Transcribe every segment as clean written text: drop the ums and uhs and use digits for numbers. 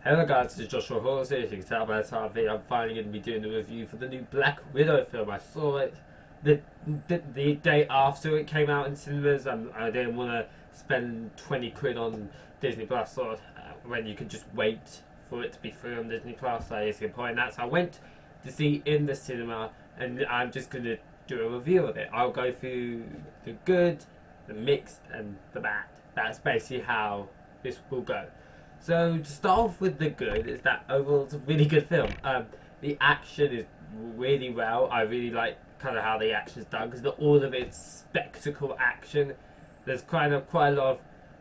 Hello guys, this is Joshua Hawes here. As you can tell by the title, I'm finally going to be doing a review for the new Black Widow film. I saw it the day after it came out in cinemas, and I didn't want to spend 20 quid on Disney Plus when you could just wait for it to be free on Disney Plus. I see a point in that, so I went to see in the cinema, and I'm just going to do a review of it. I'll go through the good, the mixed, and the bad. That's basically how this will go. So to start off with the good is that overall it's a really good film. The action is really well. I really like kind of how the action is done because not all of it's spectacle action. There's quite a lot of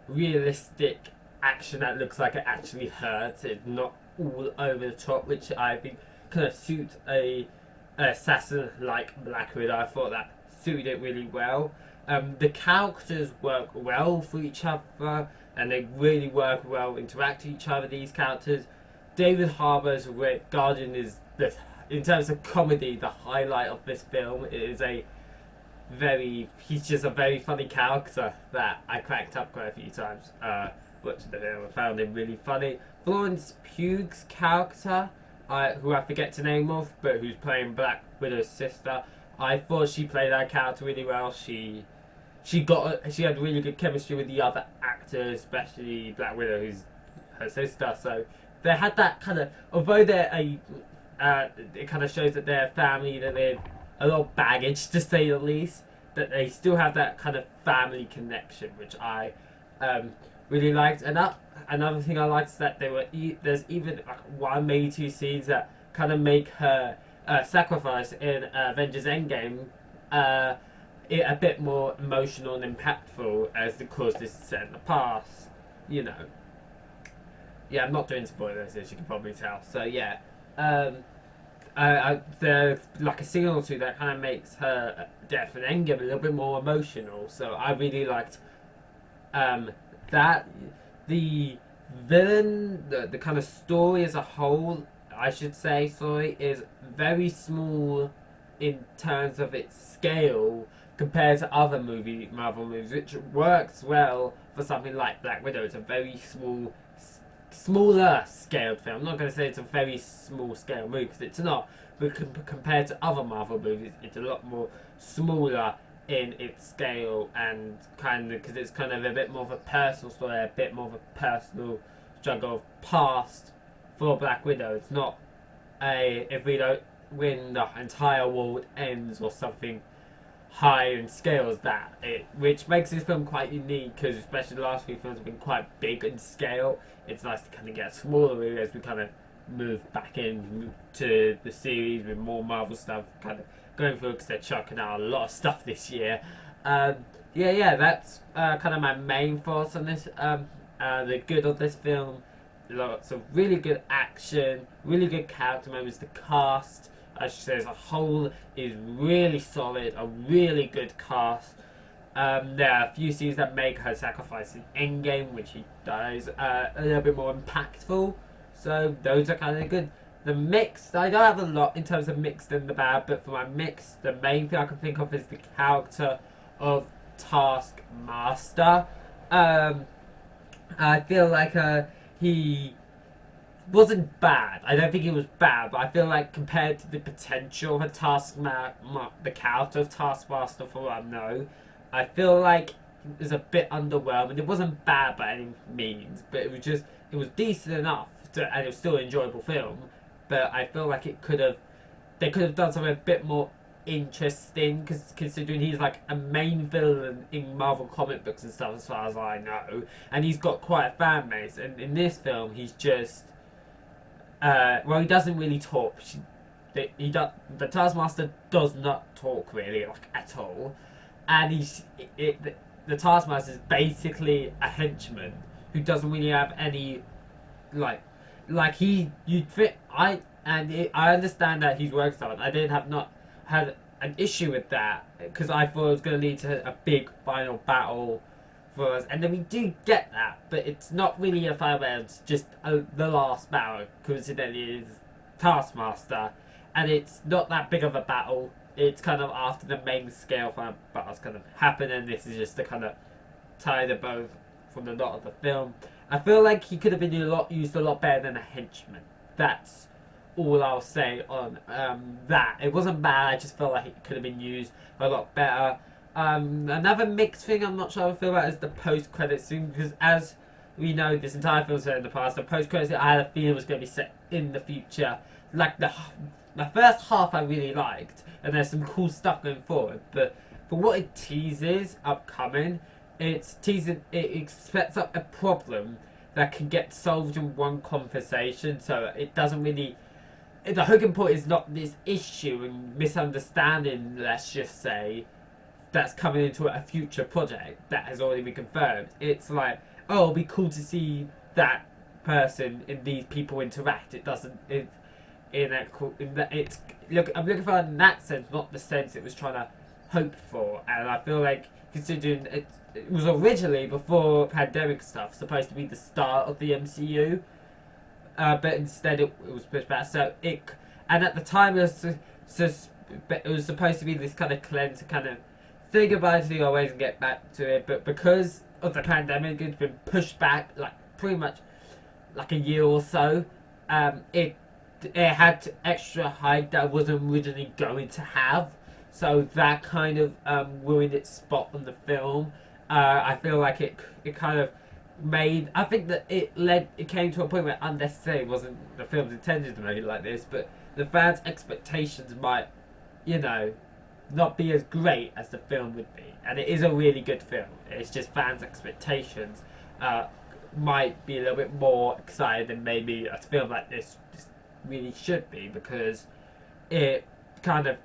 realistic action that looks like it actually hurts. It's not all over the top, which I think kind of suits an assassin like Black Widow. I thought that suited it really well. The characters work well for each other, and they really work well, interact with each other, these characters. David Harbour's Guardian is, in terms of comedy, the highlight of this film. It is he's just a very funny character that I cracked up quite a few times watching the film. I found him really funny. Florence Pugh's character, who I forget the name of, but who's playing Black Widow's sister, I thought she played that character really well. She had really good chemistry with the other actors, especially Black Widow, who's her sister. So they had that kind of, although it kind of shows that they're a family, that they have a lot of baggage to say the least, that they still have that kind of family connection, which I really liked. And another thing I liked is that there's even like one, maybe two scenes that kind of make her sacrifice in Avengers Endgame it a bit more emotional and impactful, as of course this is set in the past, you know. Yeah, I'm not doing spoilers, as you can probably tell. So yeah, there's like a scene or two that kind of makes her death in Endgame a little bit more emotional. So I really liked that. The villain, the kind of story as a whole, I should say, sorry, is very small in terms of its scale compared to other Marvel movies, which works well for something like Black Widow. It's a very smaller scaled film. I'm not going to say it's a very small scale movie because it's not, but compared to other Marvel movies, it's a lot more smaller in its scale, and kind of because it's kind of a bit more of a personal story, a bit more of a personal struggle of past for Black Widow. It's not if we don't win, the entire world ends, or something high in scale as that. Which makes this film quite unique, because especially the last few films have been quite big in scale. It's nice to kind of get smaller as we kind of move back into the series with more Marvel stuff kind of going through, because they're chucking out a lot of stuff this year. That's kind of my main thoughts on this. The good of this film: lots of really good action, really good character members. The cast, I should say, as a whole, is really solid. A really good cast. There are a few scenes that make her sacrifice in Endgame, which he does, a little bit more impactful. So those are kind of good. The mix, I don't have a lot in terms of mixed and the bad, but for my mix, the main thing I can think of is the character of Taskmaster. I feel like he wasn't bad. I don't think he was bad, but I feel like compared to the potential of the character of Taskmaster, for what I know, I feel like it was a bit underwhelming. It wasn't bad by any means, but it was decent enough, and it was still an enjoyable film. But I feel like they could have done something a bit more interesting, because considering he's like a main villain in Marvel comic books and stuff, as far as I know, and he's got quite a fan base. And in this film, he's just he doesn't really talk. The Taskmaster does not talk really, like, at all, and the Taskmaster is basically a henchman who doesn't really have any I understand that he's worked hard. I didn't have not had an issue with that, because I thought it was going to lead to a big final battle for us, and then we do get that, but it's not really a final battle. It's just the last battle, coincidentally, is Taskmaster, and it's not that big of a battle. It's kind of after the main scale final battles kind of happen, and this is just to kind of tie the bow from the lot of the film. I feel like he could have been used a lot better than a henchman. That's all I'll say on that. It wasn't bad. I just felt like it could have been used a lot better. Another mixed thing I'm not sure how I feel about is the post-credit scene, because as we know, this entire film set in the past. The post-credit scene, I had a feeling was going to be set in the future. Like the first half I really liked, and there's some cool stuff going forward. But for what it teases upcoming, it sets up a problem that can get solved in one conversation. So it doesn't really. The hooking point is not this issue and misunderstanding, let's just say, that's coming into a future project that has already been confirmed. It's like, oh, it'll be cool to see that person and these people interact. It doesn't. It's look. I'm looking for it in that sense, not the sense it was trying to hope for. And I feel like, considering it was originally, before pandemic stuff, supposed to be the start of the MCU, but instead it was pushed back. And at the time it was supposed to be this kind of cleanse, kind of think about it always and get back to it. But because of the pandemic, it's been pushed back like pretty much like a year or so. It had extra hype that it wasn't originally going to have, so that kind of ruined its spot on the film. I feel like it kind of made. I think that it came to a point where unnecessarily wasn't the film's intention to make it like this, but the fans' expectations might, not be as great as the film would be. And it is a really good film. It's just fans' expectations might be a little bit more excited than maybe a film like this really should be, because it kind of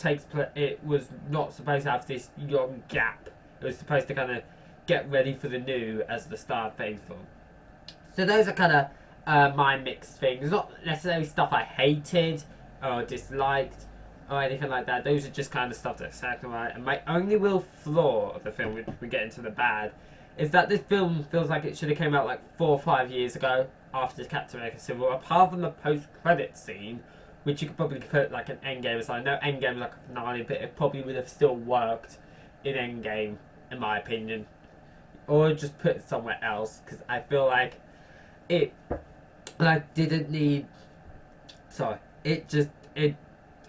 it was not supposed to have this long gap. It was supposed to kind of get ready for the new as the star faithful. So those are kind of my mixed things. Not necessarily stuff I hated or disliked or anything like that. Those are just kind of stuff that's exactly right. And my only real flaw of the film, if we get into the bad, is that this film feels like it should have came out like 4 or 5 years ago after Captain America Civil War, apart from the post-credit scene, which you could probably put like an Endgame aside. I know Endgame was like a finale, but it probably would have still worked in Endgame, in my opinion. Or just put it somewhere else, because I feel like it didn't need. Sorry, it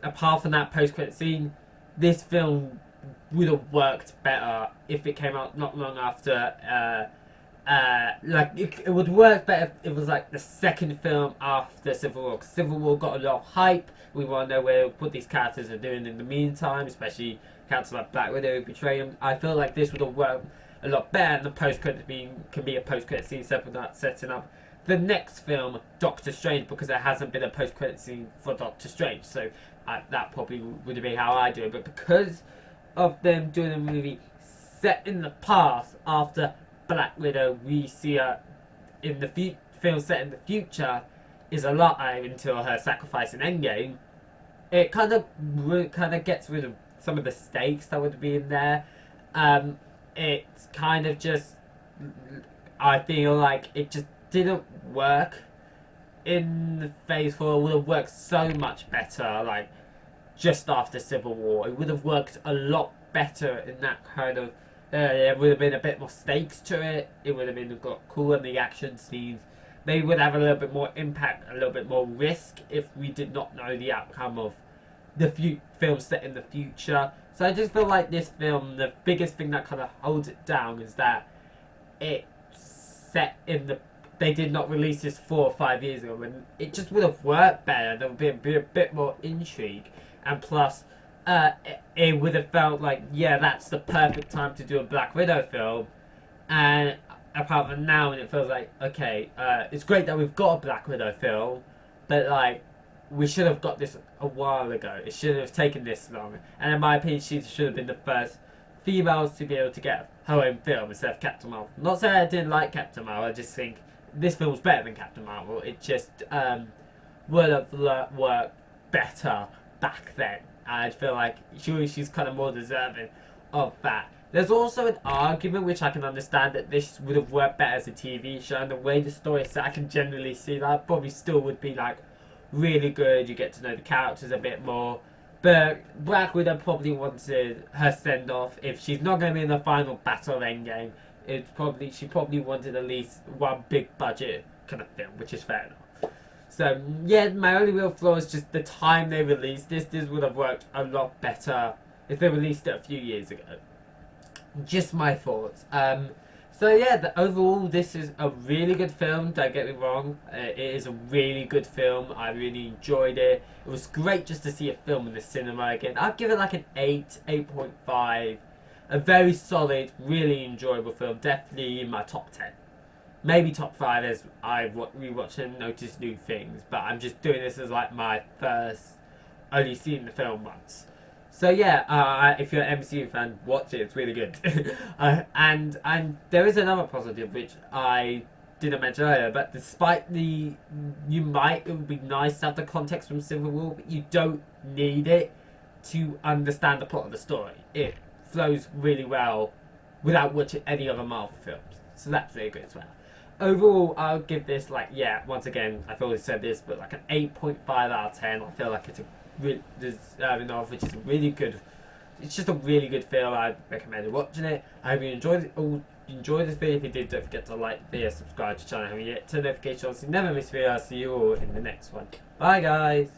apart from that post-credit scene, this film would have worked better if it came out not long after. It would work better if it was like the second film after Civil War. Civil War got a lot of hype. We want to know what these characters are doing in the meantime, especially characters like Black Widow who betray them. I feel like this would have worked a lot better, and the post-credit can be a post-credit scene setting up the next film, Doctor Strange, because there hasn't been a post-credit scene for Doctor Strange. So that probably would be how I do it. But because of them doing a movie set in the past after Black Widow, we see her in the film set in the future is a lot until her sacrifice in Endgame. It kind of gets rid of some of the stakes that would be in there. It's kind of just, I feel like it just didn't work in the Phase 4. It would have worked so much better like just after Civil War. It would have worked a lot better in that kind of. There would have been a bit more stakes to it. It would have been got cooler in the action scenes. Maybe would have a little bit more impact, a little bit more risk if we did not know the outcome of the film set in the future. So I just feel like this film, the biggest thing that kind of holds it down is that it set in the. They did not release this 4 or 5 years ago, and it just would have worked better. There would be a bit more intrigue, and plus. It would have felt like, yeah, that's the perfect time to do a Black Widow film. And apart from now, and it feels like, okay, it's great that we've got a Black Widow film, but like, we should have got this a while ago. It shouldn't have taken this long. And in my opinion, she should have been the first females to be able to get her own film instead of Captain Marvel. Not saying I didn't like Captain Marvel, I just think this film's better than Captain Marvel. It just would have worked better back then. I feel like she's kind of more deserving of that. There's also an argument which I can understand that this would have worked better as a TV show, and the way the story is set, I can generally see that probably still would be like really good. You get to know the characters a bit more, but Black Widow probably wanted her send off. If she's not going to be in the final battle of Endgame, She probably wanted at least one big budget kind of film, which is fair enough. So yeah, my only real flaw is just the time they released this. This would have worked a lot better if they released it a few years ago. Just my thoughts. So yeah, overall this is a really good film, don't get me wrong. It is a really good film. I really enjoyed it. It was great just to see a film in the cinema again. I'd give it like an 8.5. A very solid, really enjoyable film. Definitely in my top 10. Maybe top 5 as I rewatch and notice new things. But I'm just doing this as like my first, only seeing the film once. So yeah, if you're an MCU fan, watch it. It's really good. And there is another positive which I didn't mention earlier. But despite it would be nice to have the context from Civil War, but you don't need it to understand the plot of the story. It flows really well without watching any other Marvel films. So that's really good as well. Overall, I'll give this once again, I've always said this, but like an 8.5 out of 10. I feel like it's a deserving of, which is a really good. It's just a really good film. I recommend watching it. I hope you enjoyed this video. If you did, don't forget to like the video, subscribe to the channel, and hit the notification so you never miss a video. I'll see you all in the next one. Bye guys.